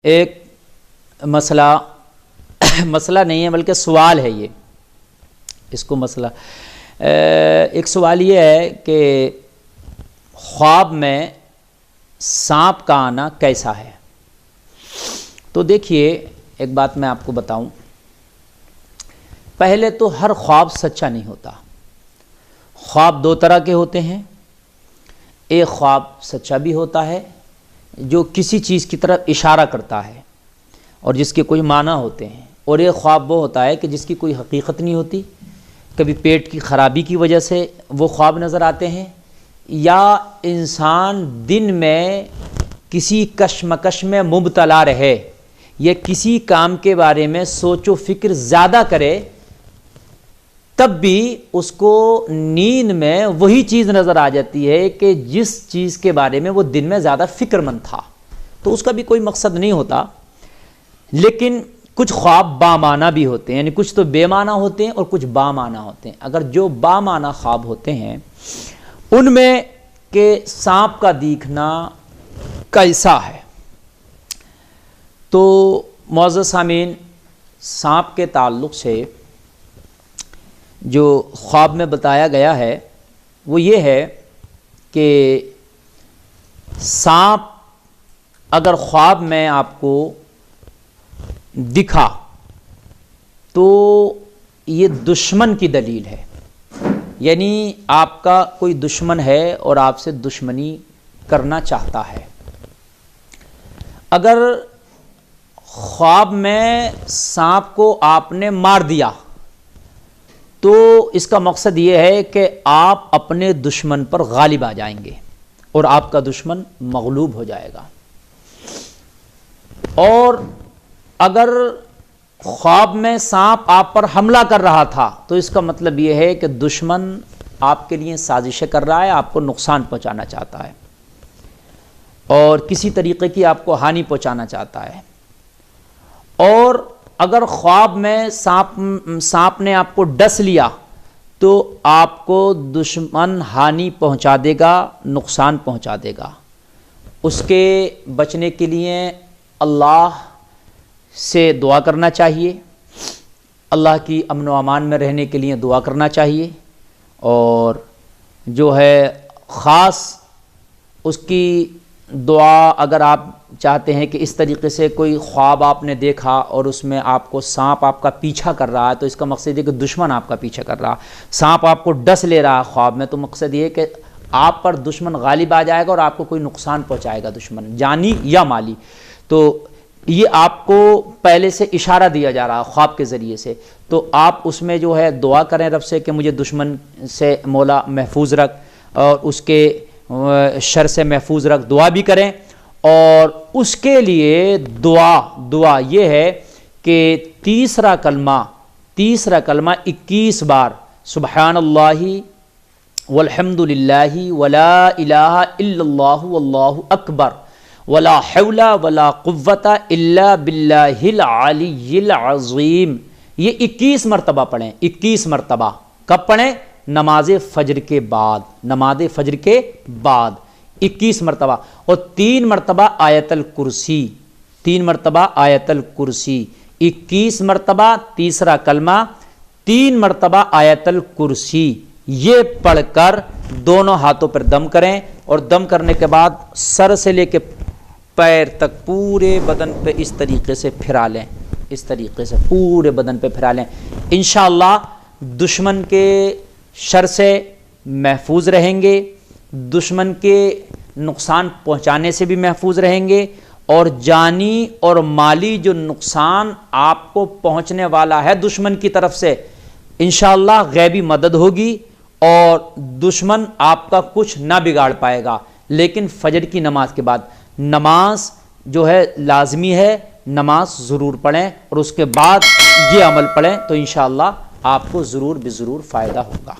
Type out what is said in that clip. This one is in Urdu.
ایک مسئلہ نہیں ہے بلکہ سوال ہے یہ، اس کو مسئلہ ایک سوال یہ ہے کہ خواب میں سانپ کا آنا کیسا ہے؟ تو دیکھیے ایک بات میں آپ کو بتاؤں، پہلے تو ہر خواب سچا نہیں ہوتا۔ خواب دو طرح کے ہوتے ہیں، ایک خواب سچا بھی ہوتا ہے جو کسی چیز کی طرف اشارہ کرتا ہے اور جس کے کوئی معنی ہوتے ہیں، اور ایک خواب وہ ہوتا ہے کہ جس کی کوئی حقیقت نہیں ہوتی، کبھی پیٹ کی خرابی کی وجہ سے وہ خواب نظر آتے ہیں، یا انسان دن میں کسی کشمکش میں مبتلا رہے یا کسی کام کے بارے میں سوچ و فکر زیادہ کرے، تب بھی اس کو نیند میں وہی چیز نظر آ جاتی ہے کہ جس چیز کے بارے میں وہ دن میں زیادہ فکر مند تھا، تو اس کا بھی کوئی مقصد نہیں ہوتا۔ لیکن کچھ خواب بامعنی بھی ہوتے ہیں، یعنی کچھ تو بے معنی ہوتے ہیں اور کچھ بامعنی ہوتے ہیں۔ اگر جو بامعنی خواب ہوتے ہیں ان میں کہ سانپ کا دیکھنا کیسا ہے، تو معزز سامعین، سانپ کے تعلق سے جو خواب میں بتایا گیا ہے وہ یہ ہے کہ سانپ اگر خواب میں آپ کو دکھا تو یہ دشمن کی دلیل ہے، یعنی آپ کا کوئی دشمن ہے اور آپ سے دشمنی کرنا چاہتا ہے۔ اگر خواب میں سانپ کو آپ نے مار دیا تو اس کا مقصد یہ ہے کہ آپ اپنے دشمن پر غالب آ جائیں گے اور آپ کا دشمن مغلوب ہو جائے گا۔ اور اگر خواب میں سانپ آپ پر حملہ کر رہا تھا تو اس کا مطلب یہ ہے کہ دشمن آپ کے لیے سازشیں کر رہا ہے، آپ کو نقصان پہنچانا چاہتا ہے اور کسی طریقے کی آپ کو ہانی پہنچانا چاہتا ہے۔ اور اگر خواب میں سانپ نے آپ کو ڈس لیا تو آپ کو دشمن ہانی پہنچا دے گا، نقصان پہنچا دے گا۔ اس کے بچنے کے لیے اللہ سے دعا کرنا چاہیے، اللہ کی امن و امان میں رہنے کے لیے دعا کرنا چاہیے، اور جو ہے خاص اس کی دعا اگر آپ چاہتے ہیں کہ اس طریقے سے کوئی خواب آپ نے دیکھا اور اس میں آپ کو سانپ آپ کا پیچھا کر رہا ہے، تو اس کا مقصد یہ کہ دشمن آپ کا پیچھا کر رہا، سانپ آپ کو ڈس لے رہا خواب میں، تو مقصد یہ کہ آپ پر دشمن غالب آ جائے گا اور آپ کو کوئی نقصان پہنچائے گا، دشمن جانی یا مالی۔ تو یہ آپ کو پہلے سے اشارہ دیا جا رہا خواب کے ذریعے سے، تو آپ اس میں جو ہے دعا کریں رب سے کہ مجھے دشمن سے مولا محفوظ رکھ اور اس کے شر سے محفوظ رکھ، دعا بھی کریں۔ اور اس کے لیے دعا یہ ہے کہ تیسرا کلمہ 21 بار سبحان اللہ والحمد للہ ولا الہ الا اللہ واللہ اکبر ولا حول ولا قوت الا باللہ العلی العظیم، یہ 21 مرتبہ پڑھیں۔ 21 مرتبہ کب پڑھیں؟ نماز فجر کے بعد، 21 مرتبہ، اور 3 مرتبہ آیت الکرسی، 3 مرتبہ آیت الکرسی، 21 مرتبہ تیسرا کلمہ، 3 مرتبہ آیت الکرسی، یہ پڑھ کر دونوں ہاتھوں پر دم کریں، اور دم کرنے کے بعد سر سے لے کے پیر تک پورے بدن پہ اس طریقے سے پھرا لیں، اس طریقے سے پورے بدن پہ پھرا لیں۔ انشاءاللہ دشمن کے شر سے محفوظ رہیں گے، دشمن کے نقصان پہنچانے سے بھی محفوظ رہیں گے، اور جانی اور مالی جو نقصان آپ کو پہنچنے والا ہے دشمن کی طرف سے، انشاءاللہ غیبی مدد ہوگی اور دشمن آپ کا کچھ نہ بگاڑ پائے گا۔ لیکن فجر کی نماز کے بعد نماز جو ہے لازمی ہے، نماز ضرور پڑھیں اور اس کے بعد یہ عمل پڑھیں تو انشاءاللہ آپ کو ضرور بضرور فائدہ ہوگا۔